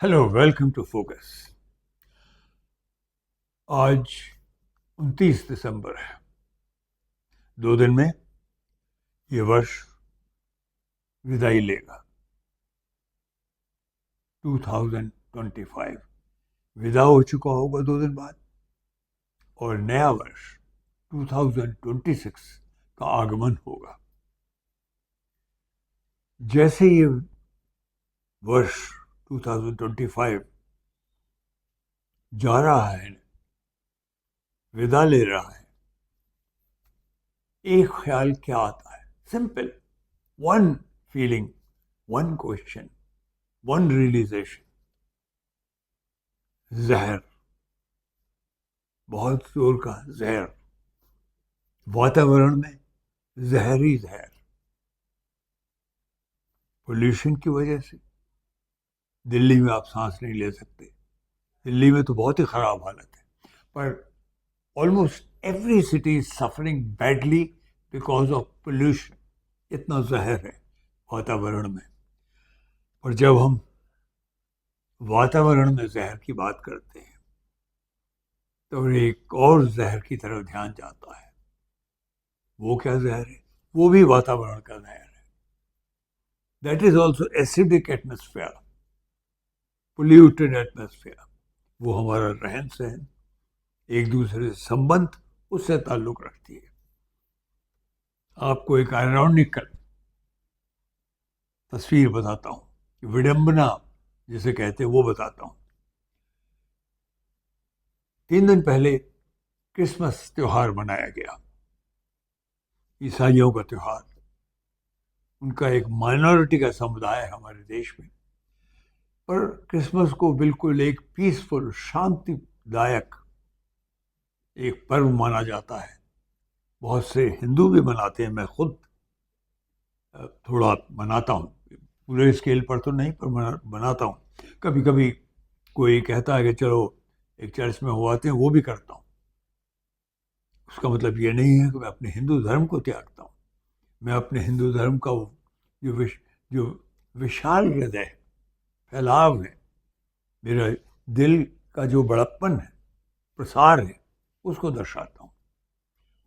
Hello, welcome to focus. आज 29 दिसंबर है। 2 दिन में ये वर्ष विदाई लेगा। 2025 विदा हो चुका होगा 2 दिन बाद, और नया वर्ष 2026 का आगमन होगा। जैसे ये वर्ष 2025 जा रहा है, विदा ले रहा है, एक ख्याल क्या आता है? Simple, one feeling, one question, one realisation. जहर, बहुत जोर का जहर, वातावरण में जहरी जहर। पोल्यूशन की वजह से दिल्ली में आप सांस नहीं ले सकते। दिल्ली में तो बहुत ही खराब हालत है, पर almost every city is suffering badly because of pollution. इतना जहर है वातावरण में। और जब हम वातावरण में जहर की बात करते हैं तो एक और जहर की तरफ ध्यान जाता है। वो क्या जहर है? वो भी वातावरण का जहर है। That is also acidic atmosphere, polluted atmosphere. वो हमारा रहन सहन, एक दूसरे से संबंध, उससे ताल्लुक रखती है। आपको एक आयरॉनिकल तस्वीर बताता हूँ, विडंबना जिसे कहते हैं वो बताता हूँ। 3 दिन पहले क्रिसमस त्योहार मनाया गया, ईसाइयों का त्योहार। उनका एक माइनॉरिटी का समुदाय है हमारे देश में, पर क्रिसमस को बिल्कुल एक पीसफुल, शांतिदायक एक पर्व माना जाता है। बहुत से हिंदू भी मनाते हैं, मैं खुद थोड़ा मनाता हूँ, पूरे स्केल पर तो नहीं, पर मनाता हूँ। कभी कभी कोई कहता है कि चलो एक चर्च में हो आते हैं, वो भी करता हूँ। उसका मतलब ये नहीं है कि मैं अपने हिंदू धर्म को त्यागता हूँ। मैं अपने हिंदू धर्म का जो विशाल हृदय फैलाव है, मेरा दिल का जो बड़प्पन है, प्रसार है, उसको दर्शाता हूँ।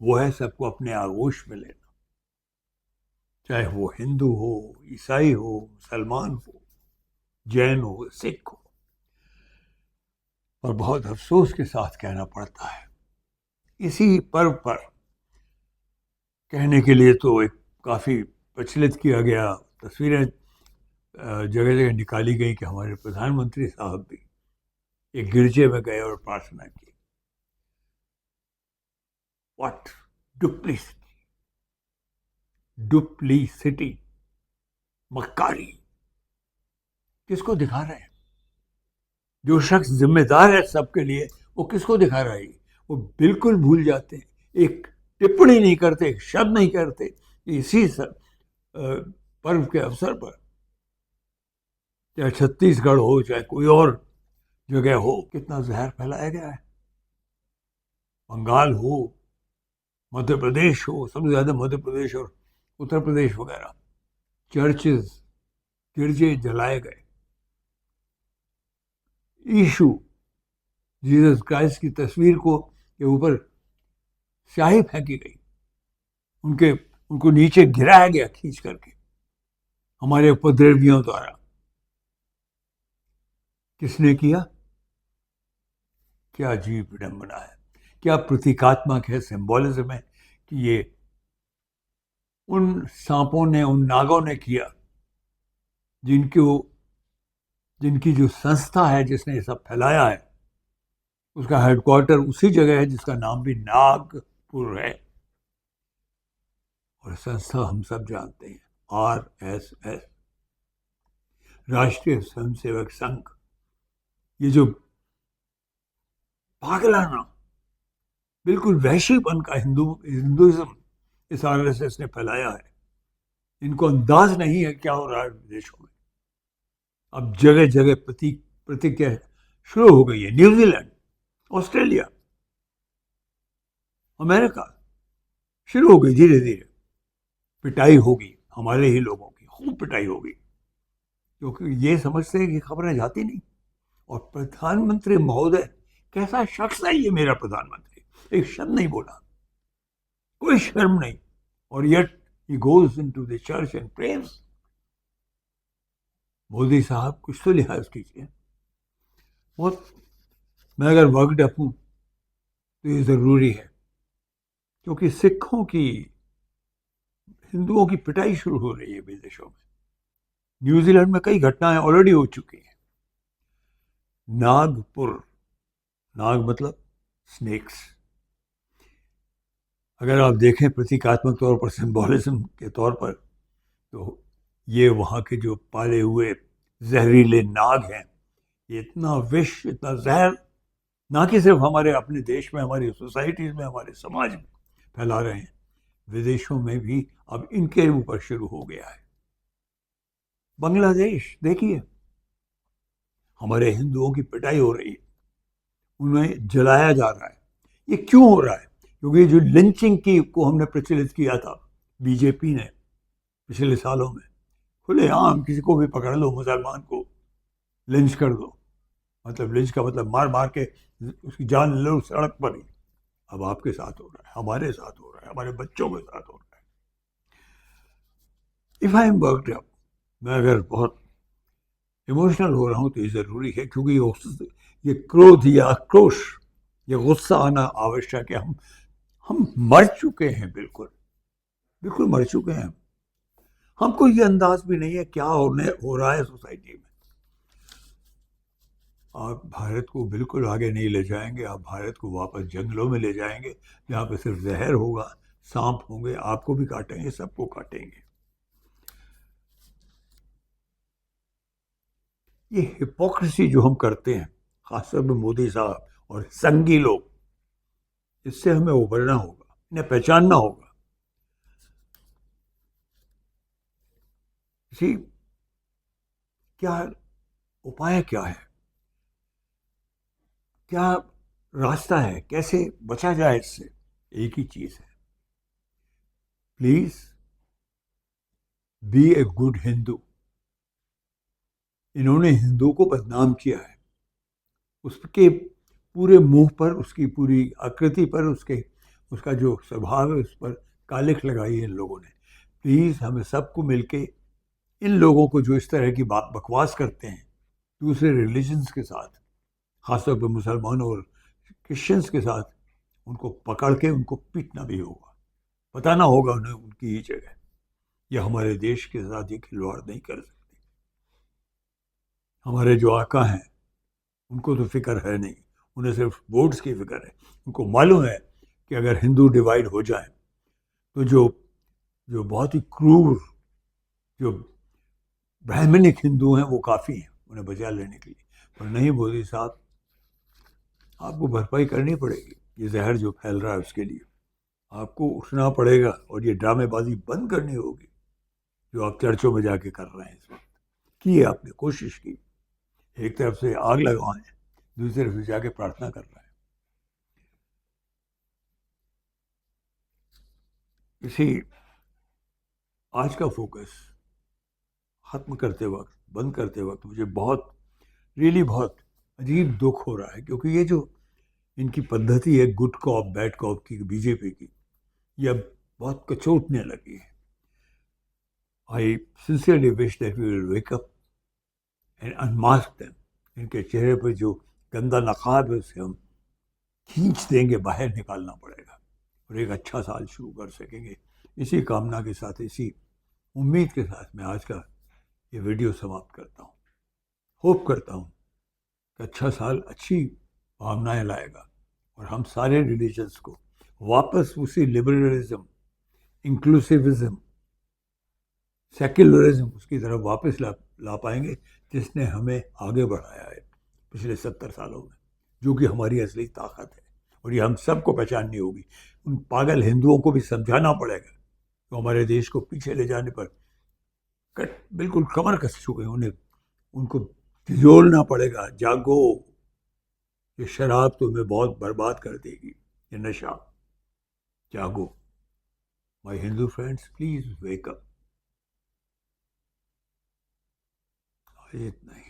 वो है सबको अपने आगोश में लेना, चाहे वो हिंदू हो, ईसाई हो, मुसलमान हो, जैन हो, सिख हो। और बहुत अफसोस के साथ कहना पड़ता है, इसी पर्व पर कहने के लिए तो एक काफ़ी प्रचलित किया गया, तस्वीरें जगह जगह निकाली गई कि हमारे प्रधानमंत्री साहब भी एक गिरजे में गए और प्रार्थना की। व्हाट डुप्लिसिटी, डुप्लीसिटी, मक्कारी। किसको दिखा रहे हैं? जो शख्स जिम्मेदार है सबके लिए, वो किसको दिखा रहा है? वो बिल्कुल भूल जाते हैं, एक टिप्पणी नहीं करते, एक शब्द नहीं करते। इसी पर्व के अवसर पर, चाहे छत्तीसगढ़ हो, चाहे कोई और जगह हो, कितना जहर फैलाया गया है। बंगाल हो, मध्य प्रदेश हो, सबसे ज्यादा मध्य प्रदेश और उत्तर प्रदेश वगैरह, चर्चेज, गिरजे जलाए गए। यीशु, जीसस क्राइस्ट की तस्वीर को के ऊपर स्याही फेंकी गई, उनको नीचे गिराया गया खींच करके हमारे उपद्रवियों द्वारा। किसने किया? क्या अजीब विडंबना है, क्या प्रतीकात्मक है, सिंबॉलिज्म है कि ये उन सांपों ने, उन नागों ने किया जिनकी जो संस्था है, जिसने ये सब फैलाया है, उसका हेडक्वार्टर उसी जगह है जिसका नाम भी नागपुर है। और संस्था हम सब जानते हैं, RSS, राष्ट्रीय स्वयंसेवक संघ। ये जो पागलाना, बिल्कुल वैश्वीपन का हिंदुइज्म इस RSS ने फैलाया है। इनको अंदाज नहीं है क्या हो रहा है विदेशों में। अब जगह जगह प्रतिक्रिया शुरू हो गई है। न्यूजीलैंड, ऑस्ट्रेलिया, अमेरिका शुरू हो गई धीरे धीरे। पिटाई होगी, हमारे ही लोगों की खूब पिटाई होगी, क्योंकि ये समझते हैं कि खबरें जाती नहीं। और प्रधानमंत्री महोदय, कैसा शख्स है ये मेरा प्रधानमंत्री, एक शब्द नहीं बोला, कोई शर्म नहीं, और yet he goes into the church and prays. Modi साहब कुछ तो लिहाज कीजिए। बहुत, मैं अगर वर्कड अप हूं तो ये जरूरी है, क्योंकि सिखों की, हिंदुओं की पिटाई शुरू हो रही है विदेशों में। न्यूजीलैंड में कई घटनाएं ऑलरेडी हो चुकी हैं। नागपुर, नाग मतलब स्नेक्स, अगर आप देखें प्रतीकात्मक तौर पर, सिंबॉलिज्म के तौर पर, तो ये वहाँ के जो पाले हुए जहरीले नाग हैं, ये इतना विष, इतना जहर, ना कि सिर्फ हमारे अपने देश में, हमारी सोसाइटीज में, हमारे समाज में फैला रहे हैं, विदेशों में भी अब इनके ऊपर शुरू हो गया है। बांग्लादेश देखिए, हमारे हिंदुओं की पिटाई हो रही है, उन्हें जलाया जा रहा है। ये क्यों हो रहा है? क्योंकि जो लिंचिंग की को हमने प्रचलित किया था बीजेपी ने पिछले सालों में, खुलेआम किसी को भी पकड़ लो, मुसलमान को लिंच कर दो, मतलब लिंच का मतलब मार मार के उसकी जान लो सड़क पर ही। अब आपके साथ हो रहा है, हमारे साथ हो रहा है, हमारे बच्चों के साथ हो रहा है। If I am worked up, मैं अगर बहुत इमोशनल हो रहा हूं तो ये जरूरी है, क्योंकि ये क्रोध या आक्रोश, ये गुस्सा आना आवश्यक है। हम मर चुके हैं, बिल्कुल बिल्कुल मर चुके हैं। हमको ये अंदाज भी नहीं है क्या हो रहा है सोसाइटी में। आप भारत को बिल्कुल आगे नहीं ले जाएंगे, आप भारत को वापस जंगलों में ले जाएंगे, जहाँ पे सिर्फ जहर होगा, सांप होंगे, आपको भी काटेंगे, सबको काटेंगे। ये हिपोक्रेसी जो हम करते हैं, खासतौर पर मोदी साहब और संगी लोग, इससे हमें उभरना होगा, इन्हें पहचानना होगा। इसी क्या उपाय क्या है, क्या रास्ता है, कैसे बचा जाए इससे? एक ही चीज है, please be a good Hindu. इन्होंने हिंदू को बदनाम किया है, उसके पूरे मुंह पर, उसकी पूरी आकृति पर, उसका जो स्वभाव है उस पर कालिख लगाई है इन लोगों ने। प्लीज हमें सबको मिलके इन लोगों को, जो इस तरह की बात बकवास करते हैं दूसरे रिलीजन्स के साथ, खासतौर पर मुसलमानों और क्रिश्चियंस के साथ, उनको पकड़ के उनको पीटना भी होगा, बताना होगा उन्हें उनकी ही जगह। यह हमारे देश के साथ ये खिलवाड़ नहीं कर सकते। हमारे जो आका हैं उनको तो फिक्र है नहीं, उन्हें सिर्फ वोट्स की फिक्र है। उनको मालूम है कि अगर हिंदू डिवाइड हो जाए तो जो जो बहुत ही क्रूर, जो ब्राह्मणिक हिंदू हैं, वो काफ़ी हैं उन्हें बचा लेने के लिए। पर नहीं मोदी साहब, आपको भरपाई करनी पड़ेगी, ये जहर जो फैल रहा है उसके लिए आपको उठना पड़ेगा, और ये ड्रामेबाजी बंद करनी होगी जो आप चर्चों में जाके कर रहे हैं इस वक्त। की आपने कोशिश की, एक तरफ से आग लगवाएं, दूसरी तरफ से जाके प्रार्थना कर रहे हैं। इसी आज का फोकस खत्म करते वक्त, बंद करते वक्त, मुझे बहुत, रियली बहुत अजीब दुख हो रहा है, क्योंकि ये जो इनकी पद्धति है गुड कॉप बैड कॉप की, बीजेपी की, ये अब बहुत कचोटने लगी है। I sincerely wish that we will wake up and unmask them. इनके चेहरे पर जो गंदा नकाब है उसे हम खींच देंगे, बाहर निकालना पड़ेगा, और एक अच्छा साल शुरू कर सकेंगे। इसी कामना के साथ, इसी उम्मीद के साथ मैं आज का ये वीडियो समाप्त करता हूँ। होप करता हूँ कि अच्छा साल अच्छी भावनाएं लाएगा, और हम सारे रिलीजन्स को वापस उसी लिबरलिज्म, इंक्लूसिविज्म, सेक्युलरिज्म, उसकी तरफ वापस ला पाएंगे, जिसने हमें आगे बढ़ाया है पिछले 70 सालों में, जो कि हमारी असली ताकत है। और ये हम सबको पहचाननी होगी। उन पागल हिंदुओं को भी समझाना पड़ेगा, तो हमारे देश को पीछे ले जाने पर बिल्कुल कमर कस चुके हैं, उन्हें उनको झिझोलना पड़ेगा। जागो, ये शराब तुम्हें बहुत बर्बाद कर देगी, ये नशा। जागो my Hindu friends, please wake up. इतना ही।